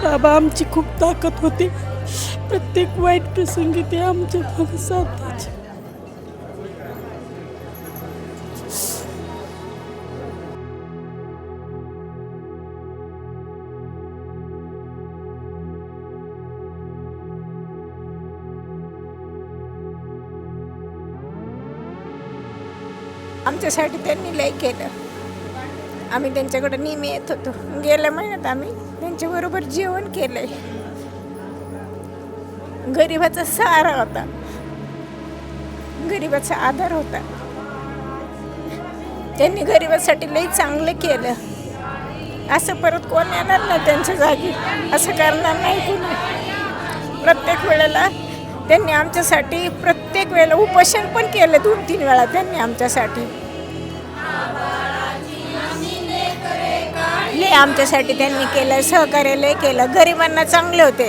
बाबा आमची खूप ताकद होती. प्रत्येक वाईट प्रसंगी ते आमच्या मागे साथ द्यायचे. आमच्यासाठी त्यांनी लय केलं. आम्ही त्यांच्याकडे नेहमी येत होतो. गेल्या महिन्यात आम्ही त्यांच्याबरोबर जेवण केलंय. गरिबाचा सहारा होता, गरिबाचा आधार होता. त्यांनी गरिबासाठी लय चांगलं केलं. असं परत कोण येणार नाही त्यांच्या जागी, असं करणार नाही कोणी. प्रत्येक वेळेला त्यांनी आमच्यासाठी प्रत्येक वेळेला उपोषण पण केलं. 2-3 वेळा त्यांनी आमच्यासाठी लय आमच्यासाठी त्यांनी केलं. सहकार्य लय केलं. गरिबांना चांगले होते.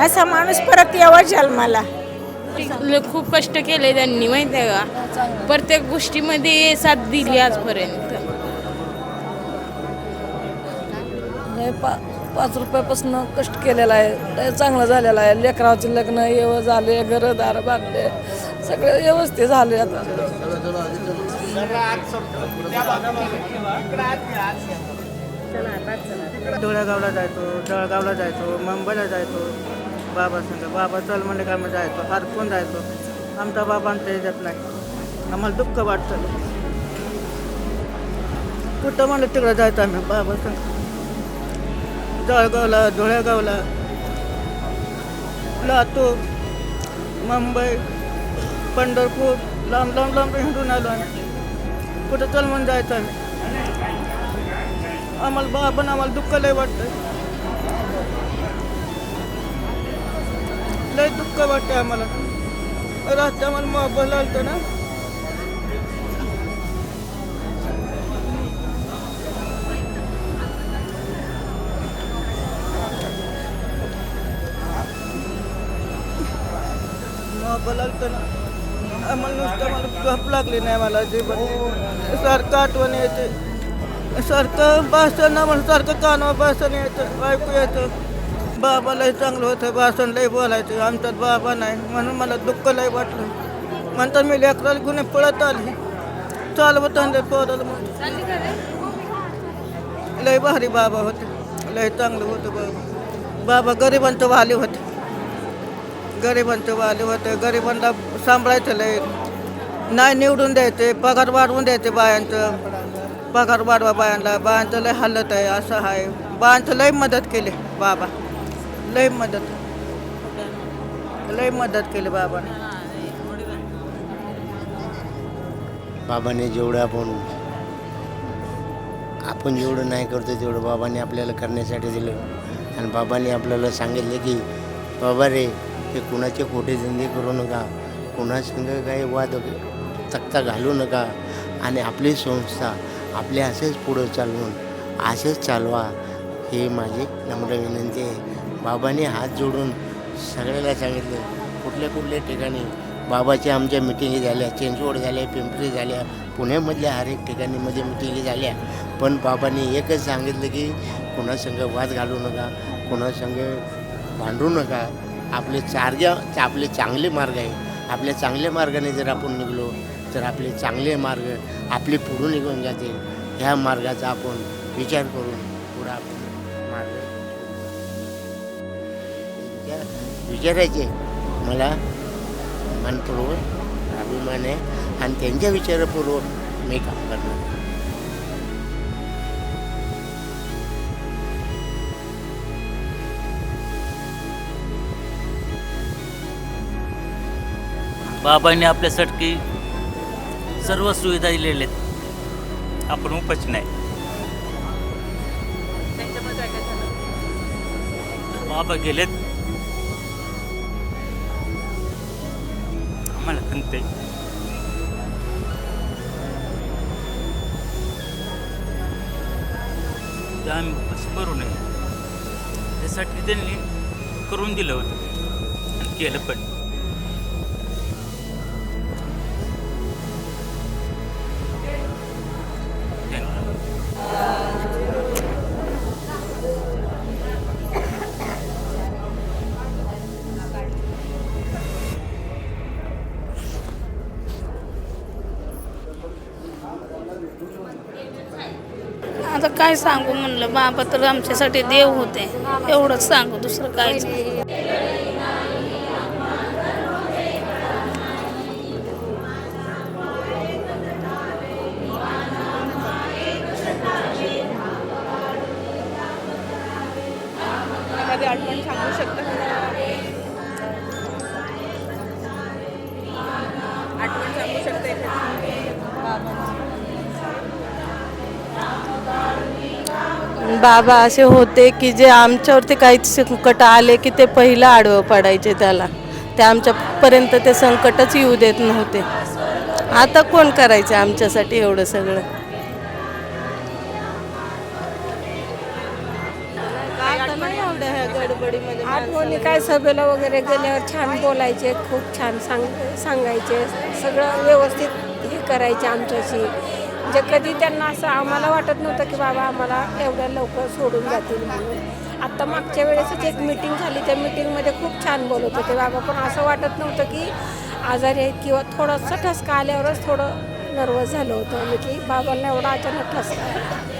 असा माणूस परत यावा जन्माला. खूप कष्ट केले त्यांनी, माहिती आहे का. प्रत्येक गोष्टीमध्ये साथ दिली आजपर्यंत. 5 रुपयापासून कष्ट केलेला आहे. चांगलं झालेलं आहे. लेकराचे लग्न झाले, घरदार बांधले, सगळे व्यवस्थित झाले. आता धुळ्यागावला जायचो, जळगावला जायचो, मुंबईला जायचो. बाबा संग बाबा चल म्हणले का आम्ही जायचो, हरपून जायचो. आमचा बाबा आमच्या येत नाही. आम्हाला दुःख वाटतं. कुठं म्हणलं तिकडं जायचं आम्ही बाबा संग. जळगावला, धुळ्यागावला, लातूर, मुंबई, पंढरपूर, लांब लांब लांब हिंडून आलो आम्ही. कुठं चल म्हणून जायचं आम्ही. आम्हाला बाबा आम्हाला दुःख लय वाटतं. लय दुःख वाटतं आम्हाला. रात्री आम्हाला मोबाईल आलतो ना, मोबाईल आलतो ना, आम्हाला नुसतं मला झोप लागली नाही. मला जीवन सारखं आठवण यायचे, सारखं भाषण आम्हाला सारखं कानावर भाषण यायचं, ऐकू यायचं. बाबा लय चांगलं होतं, भाषण लय बोलायचं. आमच्यात बाबा नाही म्हणून मला दुःख लय वाटलं. म्हणतात मी लेकराला गुन्हे पळत आली, चालवत आणले पोराला. लय भारी बाबा होते, लय चांगलं होतं बाबा. बाबा गरिबांचं वाले होते, गरिबांचं वाले होते. गरिबांना सांभाळायचं लय. नाही निवडून द्यायचे, पगार वाढवून द्यायचे बायांचं. पगार वाढवा बायांना. बायांचं लय हालत आहे, असं आहे. बायांचं लय मदत केली बाबा, लय मदत केली बाबाने. बाबाने जेवढं आपण जेवढं नाही करतो तेवढं बाबाने आपल्याला करण्यासाठी दिलं. आणि बाबाने आपल्याला सांगितलं की बाबा रे, ते कुणाचे खोटे धंदे करू नका, कुणासंग काही वाद तक्ता घालू नका. आणि आपली संस्था आपल्या असंच पुढं चालवून असंच चालवा, हे माझी नम्र विनंती आहे. बाबाने हात जोडून सगळ्याला सांगितलं. कुठल्या ठिकाणी बाबाच्या आमच्या मिटिंगी झाल्या, चिंचवड झाल्या, पिंपरी झाल्या, पुण्यामधल्या हर एक ठिकाणीमध्ये मिटिंगी झाल्या. पण बाबांनी एकच सांगितलं की कुणासंग वाद घालू नका, कुणासंग भांडू नका. आपले चांगले मार्ग आहे. आपल्या चांगल्या मार्गाने जर आपण निघलो तर आपले चांगले मार्ग आपले पुढे निघून जातील. ह्या मार्गाचा आपण विचार करून पुढं आपण मार्ग विचारायचे. मला मनपूर्वक अभिमान आहे आणि त्यांच्या विचारापूर्वक मी काम करणार. बाबांनी आपल्यासाठी सर्व सुविधा दिलेल्या आहेत. आपण उपाच नाही. बाबा गेलेत, आम्हाला खंत आहे. आम्ही उपास करू नये त्यासाठी त्यांनी करून दिलं होतं आणि केलं पण. आता काय सांगू म्हणलं, बाबा तर आमच्यासाठी देव होते, एवढंच सांगू, दुसरं काहीच नाही. एखादी आठवण सांगू शकता? आठवण सांगू शकता एखादी? बाबा असे होते की जे आमच्यावरती काही संकट आले की ते पहिलं आडवं पडायचे त्याला, ते आमच्यापर्यंत ते संकटच येऊ देत नव्हते. आता कोण करायचं आमच्यासाठी एवढं सगळं? आठवणी काय, सभेला वगैरे गेल्यावर छान बोलायचे, खूप छान सांगायचे, सगळं व्यवस्थित हे करायचे आमच्याशी. म्हणजे कधी त्यांना असं आम्हाला वाटत नव्हतं की बाबा आम्हाला एवढ्या लवकर सोडून जातील म्हणून. आत्ता मागच्या वेळेसच एक मीटिंग झाली, त्या मीटिंगमध्ये खूप छान बोलत होते बाबा, पण असं वाटत नव्हतं की आजारी आहेत किंवा थोडासा ठसका आल्यावरच थोडं नर्वस झालं होतं आम्ही की बाबांना एवढा अचानक ठसका आला.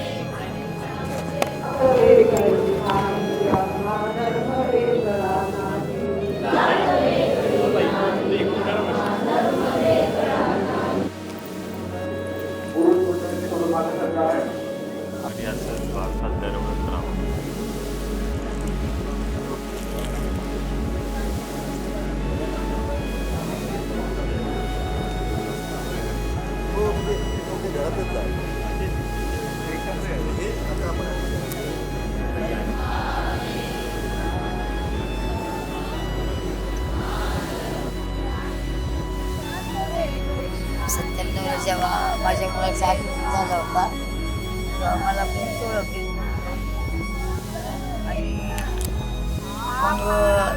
जेव्हा माझ्या मुलाचा ॲक्सिडेंट झाला होता तेव्हा मला खूप ओळखली आणि मग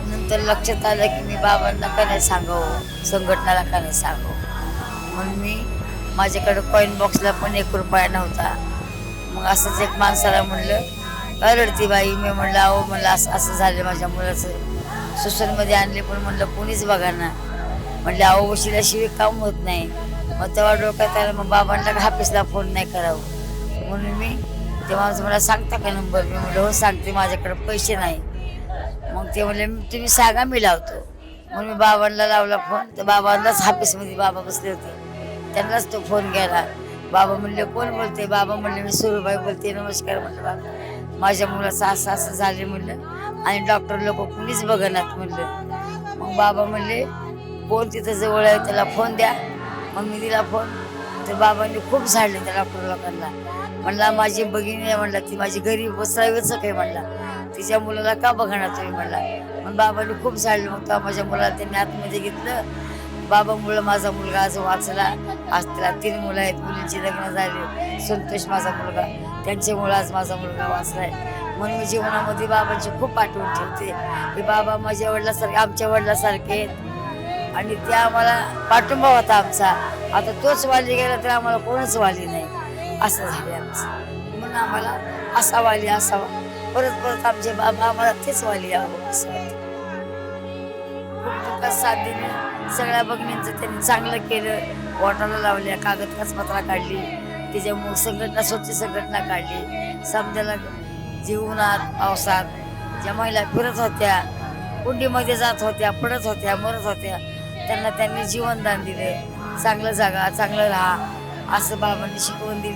नंतर लक्षात आलं की मी बाबांना का नाही सांगावं, संघटनाला का नाही सांगावं, म्हणून मी माझ्याकडे कॉईन बॉक्सला पण 1 रुपया नव्हता. मग असंच एक माणसाला म्हणलं, काय रडती बाई? मी म्हणलं अहो म्हणलं असं झालं माझ्या मुलाचं, सोशलमध्ये आणले पण म्हणलं कोणीच बघा ना, म्हणलं अहो वशिल्याशिवाय काम होत नाही. मग तेव्हा डोक्यात आलं मग बाबांना हाफिसला फोन नाही करावं, म्हणून मी तेव्हा मला सांगता का नंबर? मी म्हणलं हो सांगते, माझ्याकडे पैसे नाही. मग ते म्हणले तुम्ही सांगा मी लावतो. म्हणून मी बाबांना लावला फोन, तर बाबांनाच हाफिसमध्ये बाबा बसले होते, त्यांनाच तो फोन गेला. बाबा म्हणले कोण बोलते? बाबा म्हणले मी सुरूबाई बोलते. नमस्कार म्हणलं बाबा, माझ्या मुलाचं असं असं झाले म्हणलं आणि डॉक्टर लोक कुणीच बघनात म्हणलं. मग बाबा म्हणले कोण तिथं जवळ आहे त्याला फोन द्या. मग मी दिला फोन, तर बाबांनी खूप झाडले त्या डॉक्टर लोकांना. म्हणला माझी भगिनी आहे म्हणला, ती माझी घरी बसावीच काय म्हणला, तिच्या मुलाला का बघणार तुम्ही म्हणला. मग बाबांनी खूप झाडले. मग तेव्हा माझ्या मुलाला त्यांनी आतमध्ये घेतलं. बाबामुळं माझा मुलगा आज वाचला. आज त्याला 3 मुलं आहेत, मुलींची लग्न झाले. संतोष माझा मुलगा, त्यांच्यामुळं आज माझा मुलगा वाचलाय. म्हणून मी जीवनामध्ये बाबांची खूप आठवण ठेवते की बाबा माझ्या वडिलासारखे, आमच्या वडिलासारखे आहेत आणि ते आम्हाला पाठिंबा होता आमचा. आता तोच वाली गेला तर आम्हाला कोणच वाली नाही, असं झाले आमचं. म्हणून आम्हाला असा वाली असावा, परत परत आमचे बाबा आम्हाला तेच वाली यावं असं वाटतं. खूप दुःखात साथ दिली, सगळ्या बघण्यांचं त्यांनी चांगलं केलं. वॉटाला लावल्या, कागद कागदपत्र काढली, त्याच्यामुळे संघटना, स्वच्छ संघटना काढली. समजायला जीवनात पावसात ज्या महिला फिरत होत्या, कुंडीमध्ये जात होत्या, पडत होत्या, मरत होत्या, त्यांना त्यांनी जीवनदान दिले. चांगलं जागा, चांगलं राहा असं बाबांनी शिकवून दिली.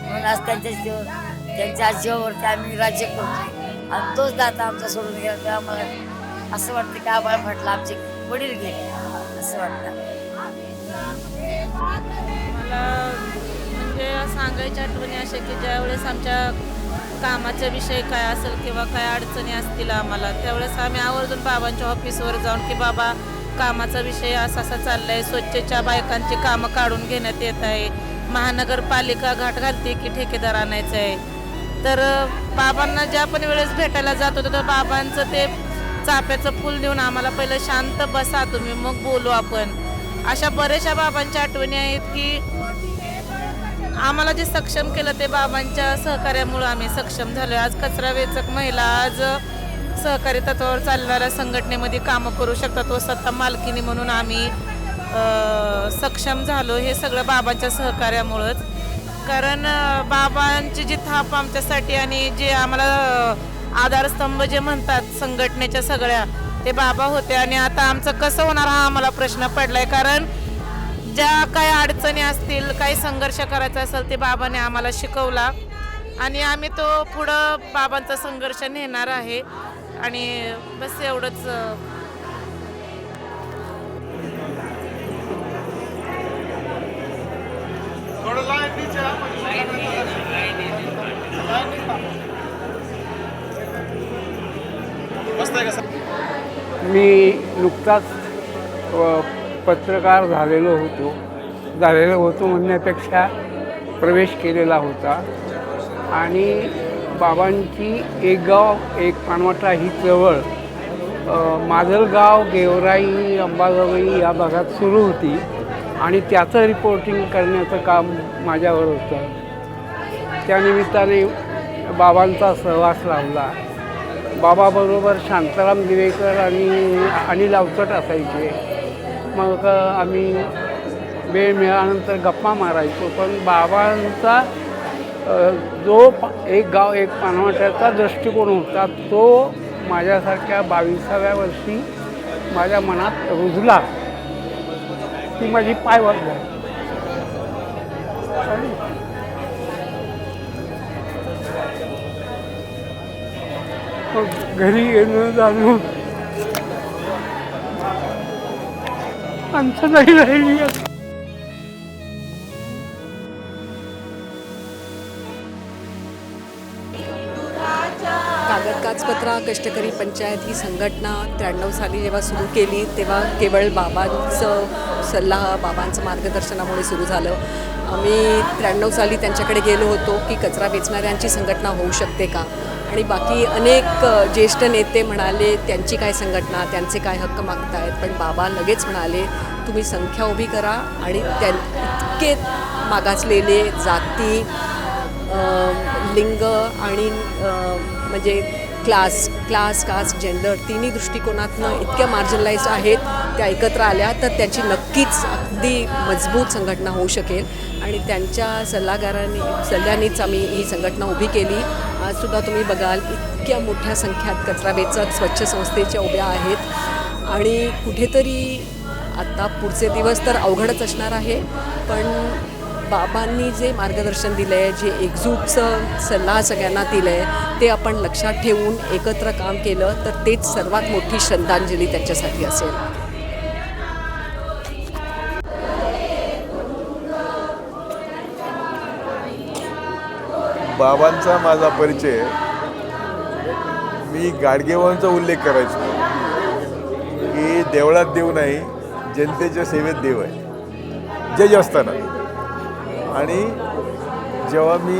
म्हणून आज त्यांच्या जीवावरती आम्ही राज्य करतोय आणि तोच दाता आमचा सोडून गेला. तेव्हा आम्हाला असं वाटतं की आम्हाला म्हटलं आमचे वडील गेले असं वाटतं. मला म्हणजे सांगायच्या आठवणी अशा की ज्यावेळेस आमच्या कामाचा विषय काय असेल किंवा काय अडचणी असतील आम्हाला, त्यावेळेस आम्ही आवर्जून बाबांच्या ऑफिसवर जाऊन की बाबा कामाचा विषय असा असा चालला आहे, स्वच्छच्या बायकांची कामं काढून घेण्यात येत आहे, महानगरपालिका घाट घालते की ठेकेदार आणायचं आहे. तर बाबांना ज्या पण वेळेस भेटायला जात होतो तर बाबांचं ते चाफ्याचं फूल देऊन आम्हाला पहिलं शांत बसा तुम्ही मग बोलू आपण, अशा बऱ्याचशा बाबांच्या आठवणी आहेत की आम्हाला जे सक्षम केलं ते बाबांच्या सहकार्यामुळं आम्ही सक्षम झालो. आज कचरा वेचक महिला आज सहकारी तत्वावर चालणाऱ्या संघटनेमध्ये कामं करू शकतात व स्वतः मालकीनी म्हणून आम्ही सक्षम झालो. हे सगळं बाबांच्या सहकार्यामुळंच. कारण बाबांची जी थाप आमच्यासाठी आणि जे आम्हाला आधारस्तंभ जे म्हणतात संघटनेच्या सगळ्या, ते बाबा होते. आणि आता आमचं कसं होणार हा आम्हाला प्रश्न पडलाय. कारण ज्या काही अडचणी असतील, काही संघर्ष करायचा असेल, ते बाबाने आम्हाला शिकवला आणि आम्ही तो पुढं बाबांचा संघर्ष नेणार आहे. आणि बस एवढंच. मी नुकताच पत्रकार झालेलो होतो म्हणण्यापेक्षा प्रवेश केलेला होता. आणि बाबांची एक गाव एक पानवटा ही चळवळ माजलगाव, गेवराई, अंबाजोगाई या भागात सुरू होती आणि त्याचं रिपोर्टिंग करण्याचं काम माझ्यावर होतं. त्यानिमित्ताने बाबांचा सहवास लावला. बाबाबरोबर शांताराम दिवेकर आणि अनिल अवचट असायचे. मग आम्ही वेळ मिळाल्यानंतर गप्पा मारायचो. पण बाबांचा जो एक गाव एक पानवट्याचा दृष्टिकोन होता तो माझ्यासारख्या 22व्या वर्षी माझ्या मनात रुजला. ती माझी पायवाट झाली. मग घरी येणं जाणं आमचं नाही राहिली. कागदकाजपत्रा कष्टकरी पंचायत ही संघटना 93 साली जेव्हा सुरू केली तेव्हा केवळ बाबांचं सल्ला, बाबांचं मार्गदर्शनामुळे सुरू झालं. आम्ही 93 साली त्यांच्याकडे गेलो होतो की कचरा वेचणाऱ्यांची संघटना होऊ शकते का, आणि बाकी अनेक ज्येष्ठ नेते म्हणाले त्यांची काय संघटना, त्यांचे काय हक्क मागतायत. पण बाबा लगेच म्हणाले तुम्ही संख्या उभी करा आणि इतके मागासलेले जाती, लिंग आणि म्हणजे क्लास, कास्ट, जेंडर तिन्ही दृष्टिकोनातनं इतक्या मार्जिनलाइज्ड आहेत, त्या एकत्र आल्या तर त्याची नक्कीच अगदी मजबूत संघटना होऊ शकेल. आणि त्यांच्या सल्ल्यानेच आम्ही ही संघटना उभी केली. आजसुद्धा तुम्ही बघाल इतक्या मोठ्या संख्यात कचरा वेचक स्वच्छ संस्थेच्या उभ्या आहेत. आणि कुठेतरी आता पुढचे दिवस तर अवघडच असणार आहे, पण बाबांनी जे मार्गदर्शन दिलं आहे, जे एकजूटचं सल्ला सगळ्यांना दिलं आहे, ते आपण लक्षात ठेवून एकत्र काम केलं तर तेच सर्वात मोठी श्रद्धांजली त्यांच्यासाठी असेल. बाबांचा माझा परिचय, मी गाडगेबाबांचा उल्लेख करायचो की देवळात देव नाही, जनतेच्या सेवेत देव आहे, जज असताना. आणि जेव्हा मी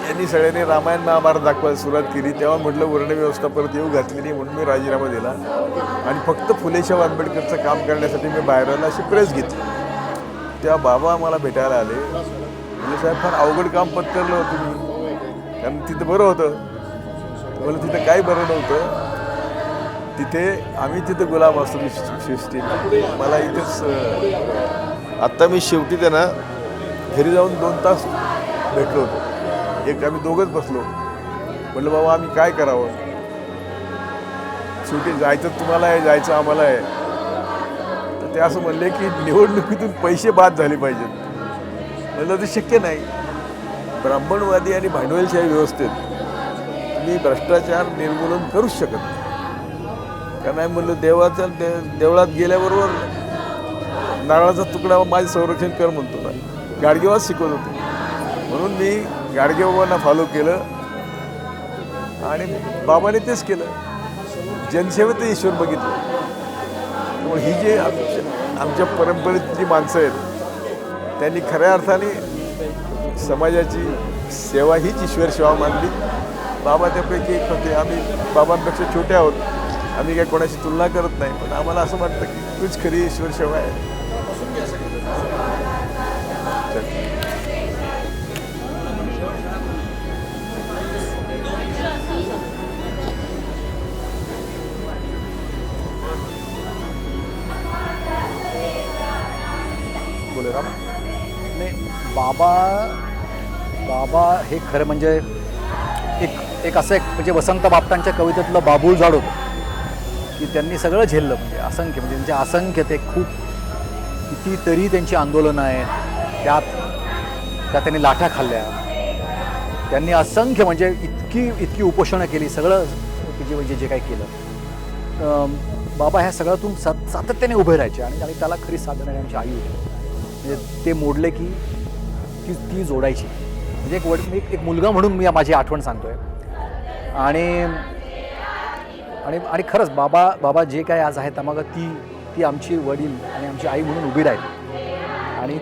यांनी सगळ्यांनी रामायण महाभारत दाखवायला सुरुवात केली तेव्हा म्हटलं वर्णव्यवस्था परत येऊ घातली नाही, म्हणून मी राजीनामा दिला आणि फक्त फुलेशाह आंबेडकरचं काम करण्यासाठी मी बाहेर आलो, अशी प्रेस घेतली. तेव्हा बाबा मला भेटायला आले. म्हणजे साहेब फार अवघड काम पत्करलं होतं तुम्ही, कारण तिथं बरं होतं. मला तिथं काही बरं नव्हतं. तिथे आम्ही तिथं गुलाम असतो शिस्ती. मला इथेच आत्ता मी शेवटी त्यांना घरी जाऊन 2 तास भेटलो होतो. एक आम्ही दोघंच बसलो. म्हटलं बाबा आम्ही काय करावं, शेवटी जायचं तुम्हाला आहे, जायचं आम्हाला आहे. तर ते असं म्हणले की निवडणुकीतून पैसे बाद झाले पाहिजेत. म्हणलं ते शक्य नाही. ब्राह्मणवादी आणि भांडवलशाही व्यवस्थेत तुम्ही भ्रष्टाचार निर्मूलन करूच शकत नाही. का नाही म्हणलं देवळात गेल्याबरोबर नारळाचा तुकडा माझे संरक्षण कर म्हणतो ना, गाडगेबाबाच शिकवत होते. म्हणून मी गाडगेबाबांना फॉलो केलं आणि बाबाने तेच केलं. जनसेवेत ईश्वर बघितलं. त्यामुळे ही जी आमच्या परंपरेत जी माणसं आहेत त्यांनी खऱ्या अर्थाने समाजाची सेवा हीच ईश्वर सेवा मानली. बाबा त्यापैकी एक होते. आम्ही बाबांपेक्षा छोटे आहोत, आम्ही काही कोणाशी तुलना करत नाही, पण आम्हाला असं वाटतं की तूच खरी ईश्वर सेवा आहे. बोले राम. बाबा हे खरं म्हणजे एक असं एक म्हणजे वसंत बापटांच्या कवितेतलं बाबूळ झाड होतं की त्यांनी सगळं झेललं, म्हणजे असंख्य, म्हणजे त्यांचे असंख्य ते खूप कितीतरी त्यांची आंदोलनं आहेत, त्यात त्यांनी लाठ्या खाल्ल्या, त्यांनी असंख्य म्हणजे इतकी उपोषणं केली, सगळं म्हणजे जे काही केलं. बाबा ह्या सगळ्यातून सातत्याने उभे राहायचे आणि त्याला खरी साथ देणारी आमची आई होती. म्हणजे ते मोडले की ती जोडायची. म्हणजे एक मुलगा म्हणून मी माझी आठवण सांगतोय. आणि खरंच बाबा जे काय आज आहेत मग ती आमची वडील आणि आमची आई म्हणून उभी राहिली आणि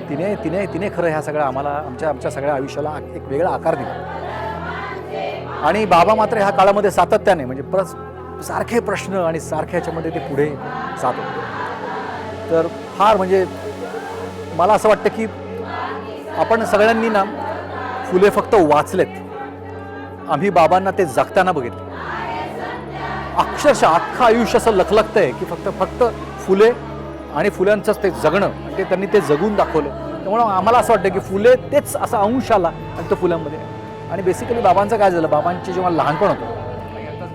तिने खरं ह्या सगळ्या आम्हाला आमच्या सगळ्या आयुष्याला एक वेगळा आकार दिला. आणि बाबा मात्र ह्या काळामध्ये सातत्याने म्हणजे सारखे प्रश्न आणि सारखे ह्याच्यामध्ये ते पुढे जात होते. तर फार म्हणजे मला असं वाटतं की आपण सगळ्यांनी ना फुले फक्त वाचलेत, आम्ही बाबांना ते जगताना बघितले. अक्षरशः अख्खं आयुष्य असं लखलखतंय की फक्त फुले आणि फुल्यांचंच ते जगणं आणि त्यांनी ते जगून दाखवलं. त्यामुळं आम्हाला असं वाटतं की फुले तेच असा अंश आला आणि तो फुलांमध्ये. आणि बेसिकली बाबांचं काय झालं, बाबांचे जेव्हा लहानपण होतं,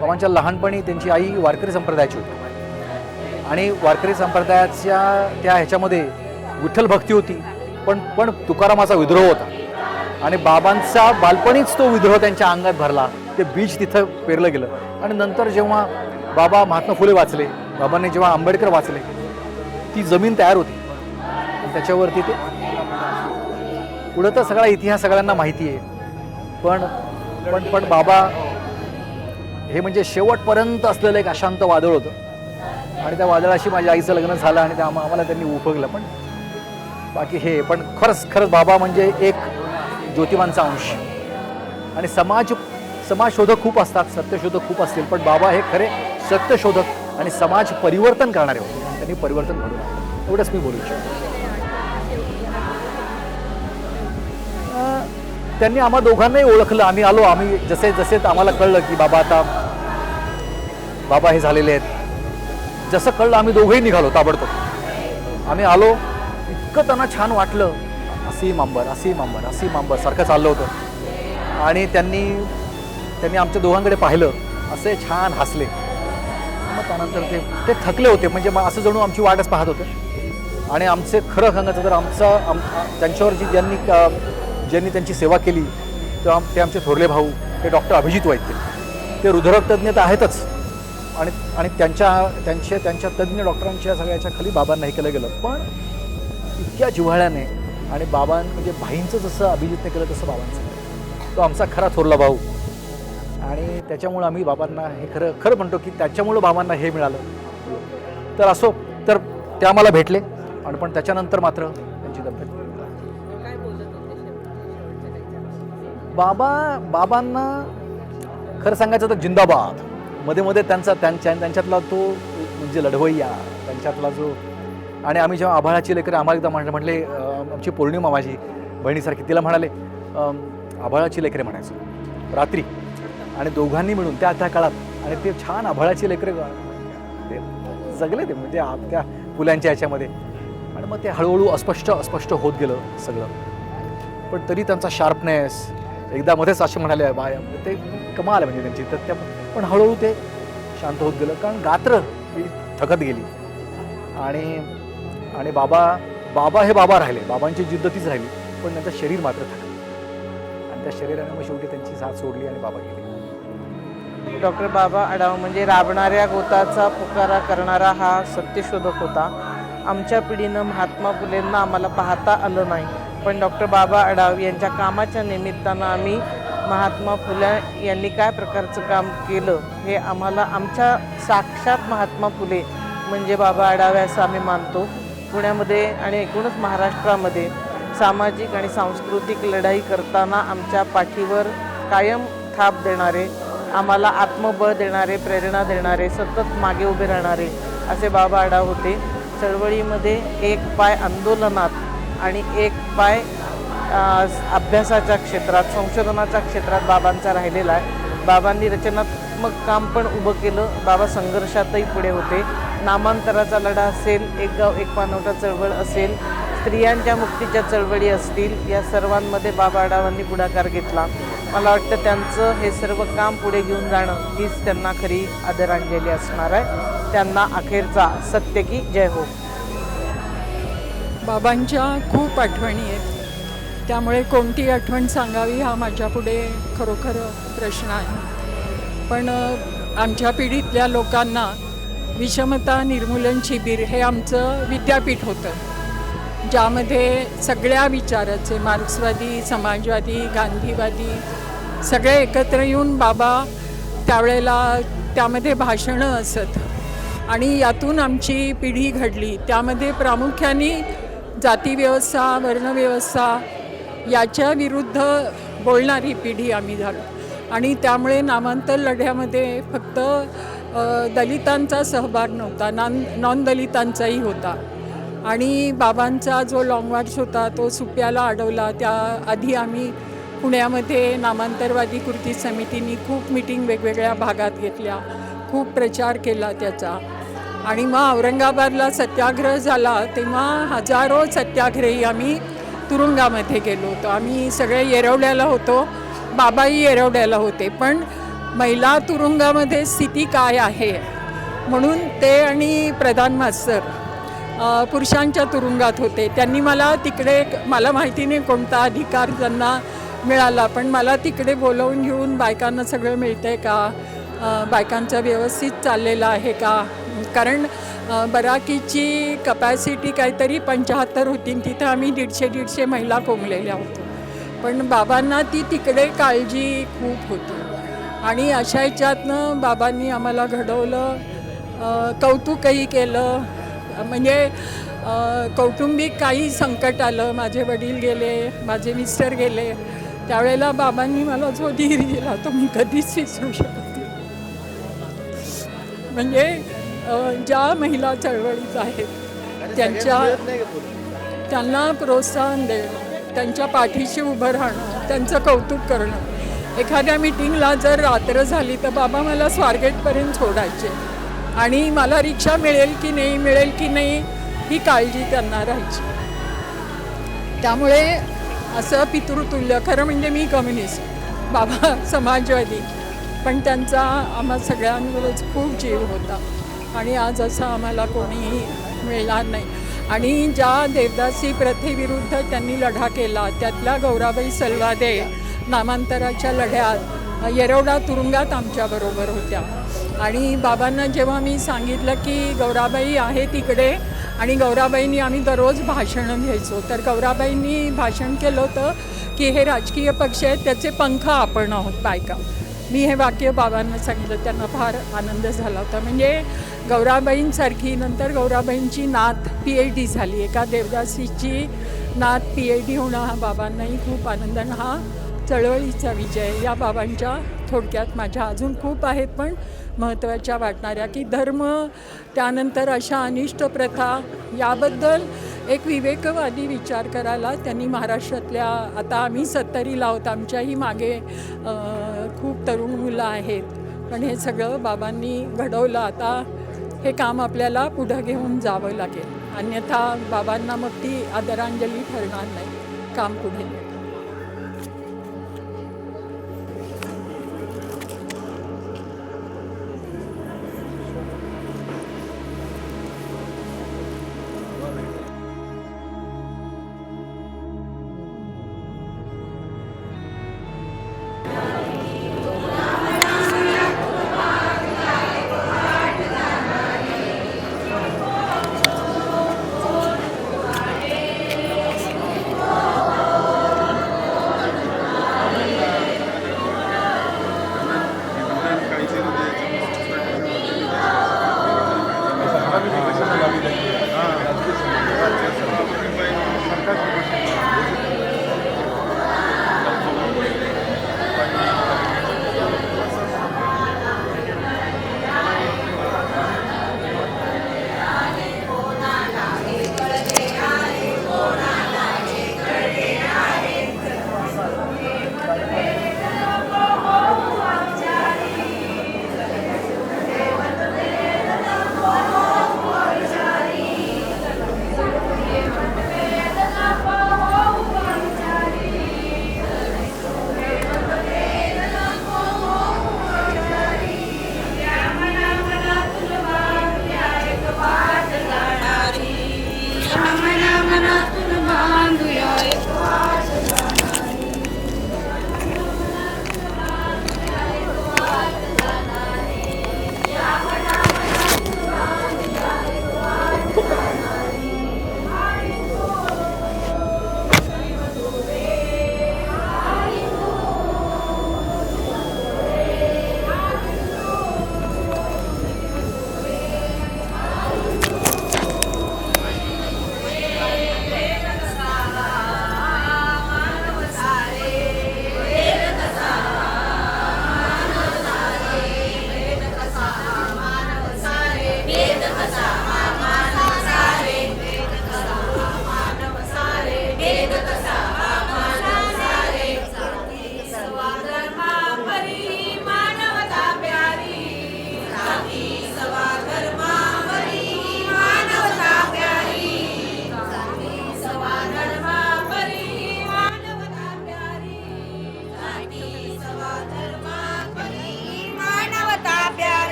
बाबांच्या लहानपणी त्यांची आई वारकरी संप्रदायाची होती आणि वारकरी संप्रदायाच्या त्या ह्याच्यामध्ये विठ्ठल भक्ती होती, पण तुकारामाचा विद्रोह होता आणि बाबांचा बालपणीच तो विद्रोह त्यांच्या अंगात भरला. ते बीज तिथं पेरलं गेलं. आणि नंतर जेव्हा बाबा महात्मा फुले वाचले, बाबांनी जेव्हा आंबेडकर वाचले, ती जमीन तयार होती आणि त्याच्यावरती ते पुढं तर सगळा इतिहास सगळ्यांना माहिती आहे. पण बाबा हे म्हणजे शेवटपर्यंत असलेलं एक अशांत वादळ होतं आणि त्या वादळाशी माझ्या आईचं लग्न झालं आणि आम्हाला त्यांनी उपगलं. पण बाकी हे पण खरंच बाबा म्हणजे एक ज्योतिबांचा अंश. आणि समाजशोधक खूप असतात, सत्यशोधक खूप असतील, पण बाबा हे खरे सत्यशोधक आणि समाज परिवर्तन करणारे होते. त्यांनी परिवर्तन घडवलं. एवढंच मी बोलू इच्छितो. त्यांनी आम्हा दोघांनाही ओळखलं. आम्ही जसे आम्हाला कळलं की बाबा हे झालेले आहेत, जसं कळलं आम्ही दोघंही निघालो ताबडतोब. आम्ही आलो, इतकं त्यांना छान वाटलं. असीम अंबर सारखं चाललं होतं. आणि त्यांनी आमच्या दोघांकडे पाहिलं, असे छान हसले. मग त्यानंतर ते थकले होते, म्हणजे असं जणू आमची वाटच पाहत होते. आणि आमचे खरं सांगायचं तर त्यांच्यावर ज्यांनी त्यांची सेवा केली ते आमचे थोरले भाऊ, ते डॉक्टर अभिजित वैद्य, ते हृदयरोग तज्ज्ञ तर आहेतच. आणि त्यांच्या तज्ज्ञ डॉक्टरांच्या सगळ्याच्या खाली बाबांना हे केलं गेलं. पण इतक्या जिव्हाळ्याने आणि म्हणजे भाईंचं जसं अभिजितने केलं तसं बाबांचं, तो आमचा खरा थोरला भाऊ. आणि त्याच्यामुळं आम्ही बाबांना हे खरं म्हणतो की त्याच्यामुळं बाबांना हे मिळालं. तर असो, तर ते आम्हाला भेटले. पण त्याच्यानंतर मात्र त्यांची तब्येत, बाबांना खरं सांगायचं तर जिंदाबाद. मध्ये त्यांच्यातला तो म्हणजे लढवय्या, त्यांच्यातला जो. आणि आम्ही जेव्हा आभाळाची लेकरे, आम्हाला एकदा म्हटले, आमची पौर्णिमा माझी बहिणीसारखी, तिला म्हणाले आभाळाची लेकरे म्हणायचं रात्री. आणि दोघांनी मिळून त्या काळात, आणि ते छान आभाळाची लेकरे ते जगले, ते म्हणजे त्या फुलांच्या ह्याच्यामध्ये. आणि मग ते हळूहळू अस्पष्ट होत गेलं सगळं. पण तरी त्यांचा शार्पनेस, एकदा मध्येच असे म्हणाले ते कमाल म्हणजे त्यांची. तर पण हळूहळू ते शांत होत गेलं, कारण गात्र थकत गेली. आणि बाबा हे बाबा राहिले, बाबांची जिद्द तीच राहिली, पण त्यांचं शरीर मात्र थकलं. आणि त्या शरीराने मग शेवटी त्यांची साथ सोडली आणि बाबा गेले. डॉक्टर बाबा आढाव म्हणजे राबणाऱ्या गोताचा पुकारा करणारा हा सत्यशोधक होता. आमच्या पिढीनं महात्मा फुलेंना आम्हाला पाहता आलं नाही, पण डॉक्टर बाबा आढाव यांच्या कामाच्या निमित्तानं आम्ही महात्मा फुले यांनी काय प्रकारचं काम केलं हे आम्हाला आमच्या साक्षात महात्मा फुले म्हणजे बाबा आढाव असं आम्ही मानतो. पुण्यामध्ये आणि एकूणच महाराष्ट्रामध्ये सामाजिक आणि सांस्कृतिक लढाई करताना आमच्या पाठीवर कायम थाप देणारे, आम्हाला आत्मबळ देणारे, प्रेरणा देणारे, सतत मागे उभे राहणारे असे बाबा आढाव होते. चळवळीमध्ये एक पाय आंदोलनात आणि एक पाय अभ्यासाच्या क्षेत्रात, संशोधनाच्या क्षेत्रात बाबांचा राहिलेला आहे. बाबांनी रचनात्मक काम पण उभं केलं. बाबा संघर्षातही पुढे होते. नामांतराचा लढा असेल, एक गाव एक पाणवठा चळवळ असेल, स्त्रियांच्या मुक्तीच्या चळवळी असतील, या सर्वांमध्ये बाबा आढावांनी पुढाकार घेतला. मला वाटतं त्यांचं हे सर्व काम पुढे घेऊन जाणं हीच त्यांना खरी आदरांजली असणार आहे. त्यांना अखेरचा सत्य की जय हो. बाबांच्या खूप आठवणी आहेत, त्यामुळे कोणती आठवण सांगावी हा माझ्यापुढे खरोखर प्रश्न आहे. पण आमच्या पिढीतल्या लोकांना विषमता निर्मूलन शिबिर हे आमचं विद्यापीठ होतं, ज्यामध्ये सगळ्या विचाराचे मार्क्सवादी, समाजवादी, गांधीवादी सगळे एकत्र येऊन बाबा त्यावेळेला त्यामध्ये भाषणं असत आणि यातून आमची पिढी घडली. त्यामध्ये प्रामुख्याने जातीव्यवस्था, वर्णव्यवस्था याच्या विरुद्ध बोलणारी पिढी आम्ही झालो आणि त्यामुळे नामांतर लढ्यामध्ये फक्त दलितांचा सहभाग नव्हता, नॉन दलितांचाही होता. आणि बाबांचा जो लाँग मार्च होता तो सुप्याला अडवला. त्याआधी आम्ही पुण्यामध्ये नामांतरवादी कृती समितीने खूप मिटिंग वेगवेगळ्या भागात घेतल्या, खूप प्रचार केला त्याचा. आणि मग औरंगाबादला सत्याग्रह झाला तेव्हा हजारो सत्याग्रही आम्ही तुरुंगामध्ये गेलो होतो. आम्ही सगळे येरवड्याला होतो, बाबाही येरवड्याला होते. पण महिला तुरुंगामध्ये स्थिती काय आहे म्हणून ते आणि प्रधान मास्तर पुरुषांच्या तुरुंगात होते. त्यांनी मला तिकडे, मला माहिती नाही कोणता अधिकार त्यांना मिळाला, पण मला तिकडे बोलवून घेऊन बायकांना सगळं मिळतं आहे का, बायकांचं व्यवस्थित चाललेलं आहे का, कारण बराकीची कपॅसिटी काहीतरी 75 होती, तिथं आम्ही 150 महिला कोंबलेल्या होतो. पण बाबांना ती तिकडे काळजी खूप होती आणि अशा ह्याच्यातनं बाबांनी आम्हाला घडवलं, कौतुकही केलं. म्हणजे कौटुंबिक काही संकट आलं, माझे वडील गेले, माझे मिस्टर गेले, त्यावेळेला बाबांनी मला जो धीर दिला तो मी कधीच विसरू शकत नाही. म्हणजे ज्या महिला चळवळीत आहेत त्यांना प्रोत्साहन देणं, त्यांच्या पाठीशी उभं राहणं, त्यांचं कौतुक करणं. एखाद्या मिटिंगला जर रात्र झाली तर बाबा मला स्वारगेटपर्यंत सोडायचे आणि मला रिक्षा मिळेल की नाही ही काळजी त्यांना राहायची. त्यामुळे असं पितृतुल्य, खरं म्हणजे मी कम्युनिस्ट, बाबा समाजवादी, पण त्यांचा आम्हा सगळ्यांवरच खूप जीव होता आणि आज असं आम्हाला कोणीही मिळणार नाही. आणि ज्या देवदासी प्रथेविरुद्ध त्यांनी लढा केला त्यातल्या गौराबाई सलवादे नामांतराच्या लढ्यात येरवडा तुरुंगात आमच्याबरोबर होत्या. आणि बाबांना जेव्हा मी सांगितलं की गौराबाई आहे तिकडे आणि गौराबाईंनी आम्ही दररोज भाषणं घ्यायचो, तर गौराबाईंनी भाषण केलं होतं की हे राजकीय पक्ष आहेत त्याचे पंख आपण आहोत बायका. मी हे वाक्य बाबांना सांगितलं, त्यांना फार आनंद झाला होता. म्हणजे गौराबाईंसारखी, नंतर गौराबाईंची नात PhD झाली, एका देवदासीची नात PhD होणं हा बाबांनाही खूप आनंद. हा चळवळीचा विजय. या बाबांच्या थोडक्यात माझ्या अजून खूप आहेत पण महत्त्वाच्या वाटणाऱ्या, की धर्म, त्यानंतर अशा अनिष्ट प्रथा याबद्दल एक विवेकवादी विचार करायला त्यांनी महाराष्ट्रातल्या, आता आम्ही 70ला आहोत, आमच्याही मागे खूप तरुण मुलं आहेत, पण हे सगळं बाबांनी घडवलं. आता हे काम आपल्याला पुढं घेऊन जावं लागेल, अन्यथा बाबांना मग ती आदरांजली ठरणार नाही, काम पुढे.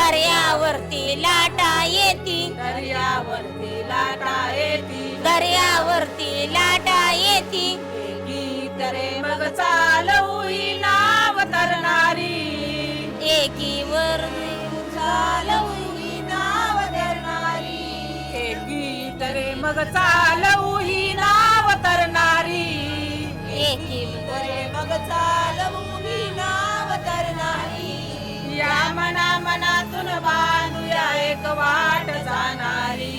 दर्यावरती लाटा येती दर्यावरती लाटा येती दर्यावरती लाटा येती गीत रे मग चालवू ही नाव तरणारी एकीवर चालवू ही नाव धरणारी हे गीत रे मग चालवू ही नाव तरणारी एकीवर मग चालवू ही नाव धरणारी या मना मनातून बांधूया एक वाट जाणारी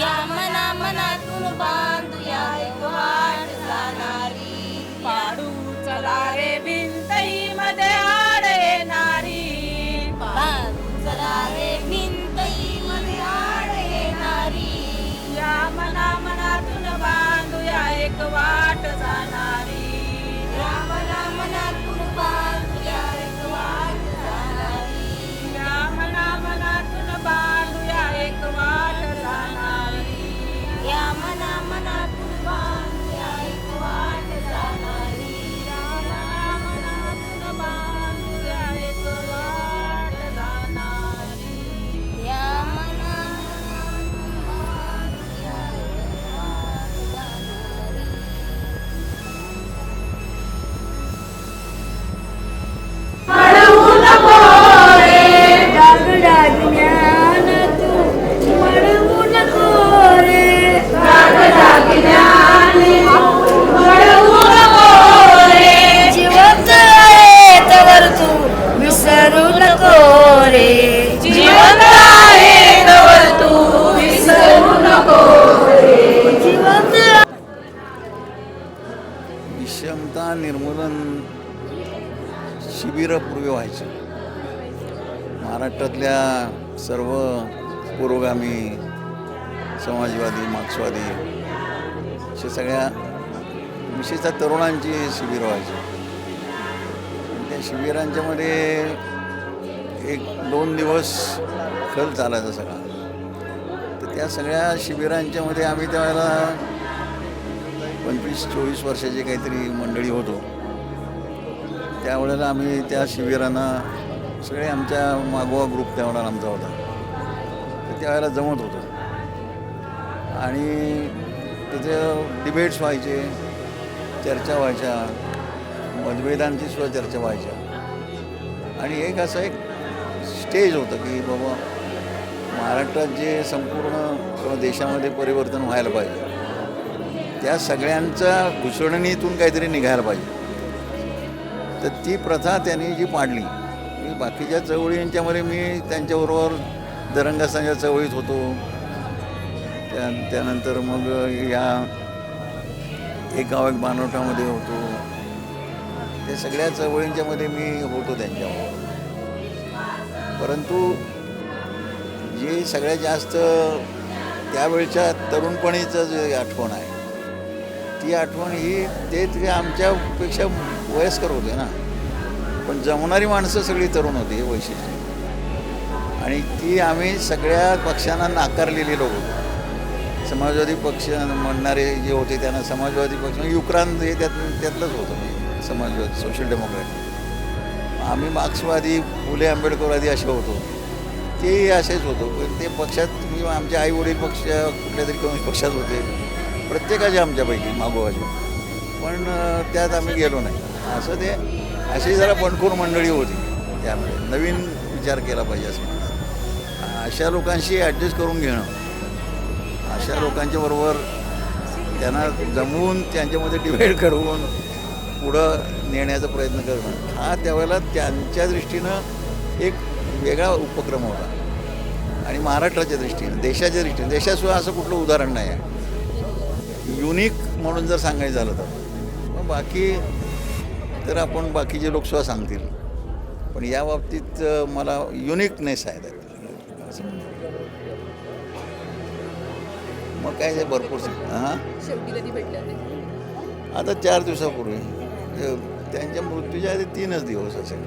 या मना मनातून बांधूया एक वाट जाणारी पाडू चला रे भिंतई मध्ये आड येणारी चला रे भिंतई मध्ये आड येणारी या मना मनातून बांधूया एक वाट जाणारी या मना मनातून बांधूया एक वाट जाणारी या मना मनातून बांधूया एक वाट जाणारी या मना मनातून बांधूया एक वाट जाणारी या मना मनातून बांधूया एक वाट जाणारी या मना मनातून बांधूया एक वाट जाणारी अडवू नको रे ज्ञान तू मळवू नको रे अडवू नको रे जिवंत आहे तवर तू विसरू नको रे जिवंत आहे तोवर तू विसरू नको रे जिवंत विषमता निर्मूलन शिबिरं पूर्वी व्हायची. महाराष्ट्रातल्या सर्व पुरोगामी समाजवादी मार्क्सवादी अशा सगळ्या विशेषतः तरुणांची शिबिरं व्हायची. आणि त्या शिबिरांच्यामध्ये 1-2 दिवस खल चालायचा सगळा. तर त्या सगळ्या शिबिरांच्यामध्ये आम्ही त्यावेळेला 25-24 वर्षाची काहीतरी मंडळी होतो. त्यावेळेला आम्ही त्या शिबिरांना सगळे आमच्या मागोवा ग्रुप त्यावेळेला आमचा होता. तर त्यावेळेला जमत होतं आणि तिथे डिबेट्स व्हायचे, चर्चा व्हायच्या, मतभेदांची सुद्धा चर्चा व्हायच्या. आणि एक असं एक स्टेज होतं की बाबा महाराष्ट्रात जे संपूर्ण किंवा देशामध्ये परिवर्तन व्हायला पाहिजे, त्या सगळ्यांच्या घुसळणीतून काहीतरी निघायला पाहिजे. तर ती प्रथा त्यांनी जी पाडली. मी बाकीच्या चळवळींच्यामध्ये मी त्यांच्याबरोबर दरंगासांच्या चळवळीत होतो. त्यानंतर मग या एक गाव एक बानवटामध्ये होतो. त्या सगळ्या चळवळींच्यामध्ये मी होतो त्यांच्याबरोबर. परंतु जे सगळ्यात जास्त त्यावेळच्या तरुणपणीचं जे आठवण आहे, ती आठवण ही ते आमच्यापेक्षा वयस्कर होते ना, पण जमणारी माणसं सगळी तरुण होती, हे वैशिष्ट्य. आणि ती आम्ही सगळ्या पक्षांना नाकारलेली लोक होतो. समाजवादी पक्ष म्हणणारे जे होते त्यांना समाजवादी पक्ष युक्रांत हे त्यातलंच होतं, समाजवादी सोशल डेमोक्रॅट. आम्ही मार्क्सवादी फुले आंबेडकरवादी असे होतो, तेही असेच होतो. पण ते पक्षात मी आमचे आई वडील पक्ष कुठल्या तरी कम्युनिस्ट पक्षात होते, प्रत्येकाचे आमच्यापैकी मागोवाचे, पण त्यात आम्ही गेलो नाही. असं ते अशी जरा बंडखोर मंडळी होती. त्यामुळे नवीन विचार केला पाहिजे असं. अशा लोकांशी ॲडजस्ट करून घेणं, अशा लोकांच्या बरोबर त्यांना जमवून त्यांच्यामध्ये डिवाईड करून पुढं नेण्याचा प्रयत्न करणं, हा त्यावेळेला त्यांच्या दृष्टीनं एक वेगळा उपक्रम होता. आणि महाराष्ट्राच्या दृष्टीनं, देशाच्या दृष्टीनं, देशाशिवाय असं कुठलं उदाहरण नाही आहे युनिक म्हणून जर सांगायचं झालं तर. मग बाकी तर आपण बाकीचे लोकसुद्धा सांगतील, पण या बाबतीत मला युनिकनेस आहे त्यात असं. मग काय ते भरपूर हां आता 4 दिवसापूर्वी त्यांच्या मृत्यूच्या आधी 3च दिवस असेल.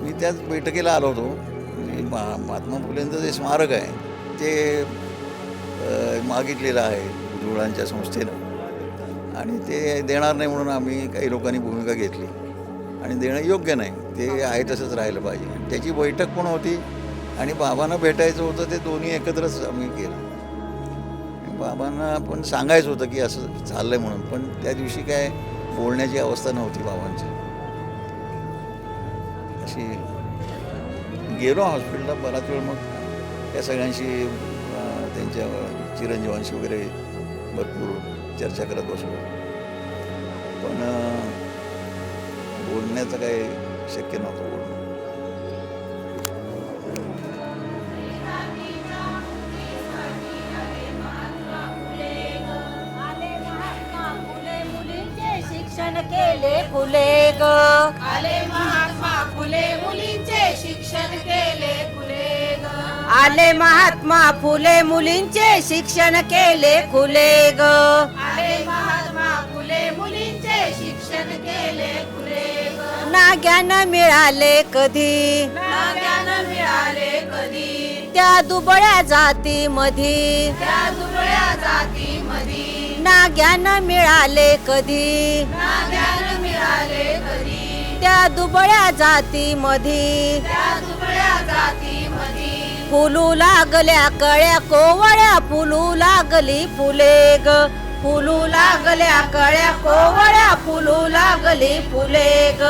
मी त्याच बैठकीला आलो होतो. महात्मा फुलेंचं जे स्मारक आहे ते मागितलेलं आहे धुळांच्या संस्थेनं, आणि ते देणार नाही म्हणून आम्ही काही लोकांनी भूमिका घेतली. आणि देणं योग्य नाही. ते आहे तसंच राहिलं पाहिजे. आणि त्याची बैठक पण होती आणि बाबांना भेटायचं होतं, ते दोन्ही एकत्रच आम्ही केलं. आणि बाबांना पण सांगायचं होतं की असं चाललं आहे म्हणून, पण त्या दिवशी काय बोलण्याची अवस्था नव्हती बाबांची. अशी गेलो हॉस्पिटलला बराच वेळ, मग त्या सगळ्यांशी त्यांच्या चिरंजीवांशी वगैरे भरपूर चर्चा करत बसलो, पण बोलण्याचं काही शक्य नव्हतं बोलणं. शिक्षण केले फुले ग, आले महात्मा फुले मुलींचे शिक्षण केले फुले ग, आले महात्मा फुले मुलींचे शिक्षण केले फुले ग, आले महात्मा फुले मुलींचे शिक्षण केले फुले ग, ना ज्ञान मिळाले कधी, ना ज्ञान मिळाले कधी, त्या दुबळ्या जाती मधी, त्या दुबळ्या जाती मधी, ना ज्ञान मिळाले कधी, ना ज्ञान मिळाले कधी, त्या दुबळ्या जाती मधी, त्या दुबळ्या जाती मधी, फुलू लागल्या कळ्या कोवळ्या, फुलू लागली फुले ग, फुलू लागल्या कळ्या कोवळ्या, फुलू लागली फुले ग,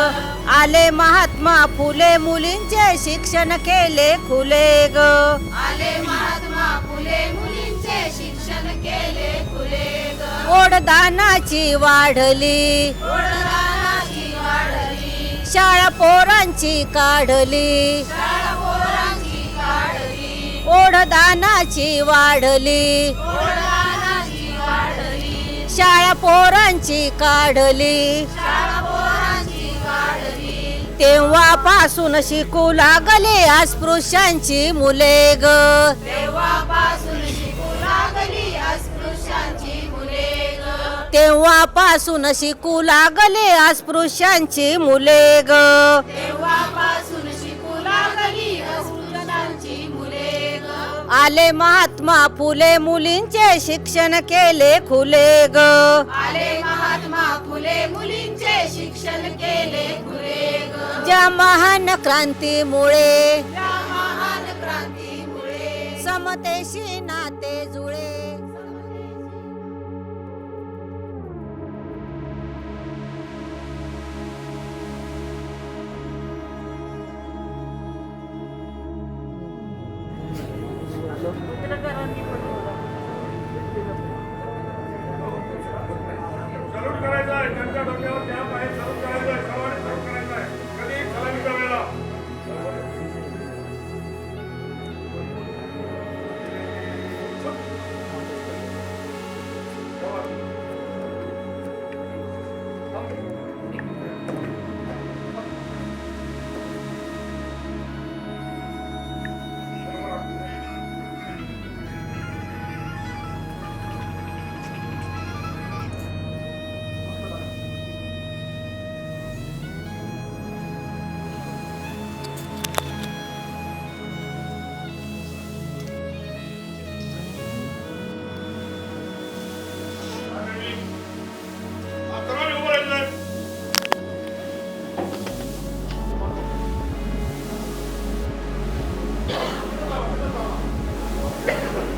आले महात्मा फुले मुलींचे शिक्षण केले खुले ग, आले महात्मा फुले मुलींचे शिक्षण केले फुले ग, ओढदानाची वाढली, ओढदानाची वाढली, शाळा पोरांची काढली, शाळा पोरांची काढली, ओढदानाची वाढली, ओढदानाची वाढली, शाळा पोरांची काढली, शाळा पोरांची काढली, तेव्हापासून शिकू लागले अस्पृश्यांची मुले ग, तेव्हापासून शिकू लागली अस्पृश्यांची मुले ग, तेव्हापासून शिकू लागले अस्पृश्यांची मुले ग, तेव्हापासून शिकू लागली अस्पृश्यांची मुले ग, आले महात्मा फुले मुलींचे शिक्षण केले खुले ग, आले महात्मा फुले मुलींचे शिक्षण केले फुले ग, ज्या महान क्रांतीमुळे, त्या महान क्रांतीमुळे समतेशी नाते जुळे.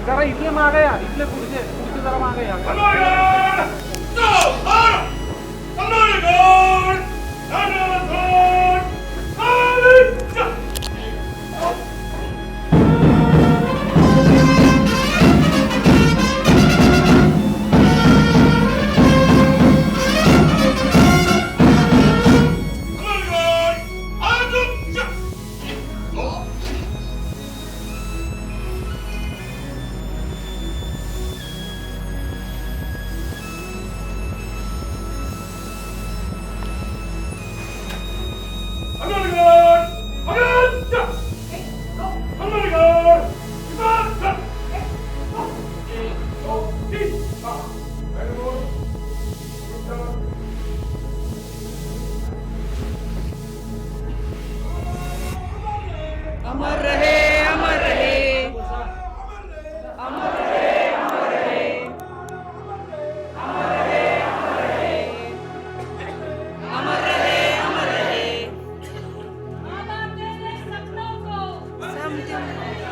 जरा इथले मागे या, इथले पुढचे जरा मागे या. अमर रहे, अमर रहे, अमर रहे, अमर रहे, अमर रहे, अमर रहे, अमर रहे, अमर रहे, कोणती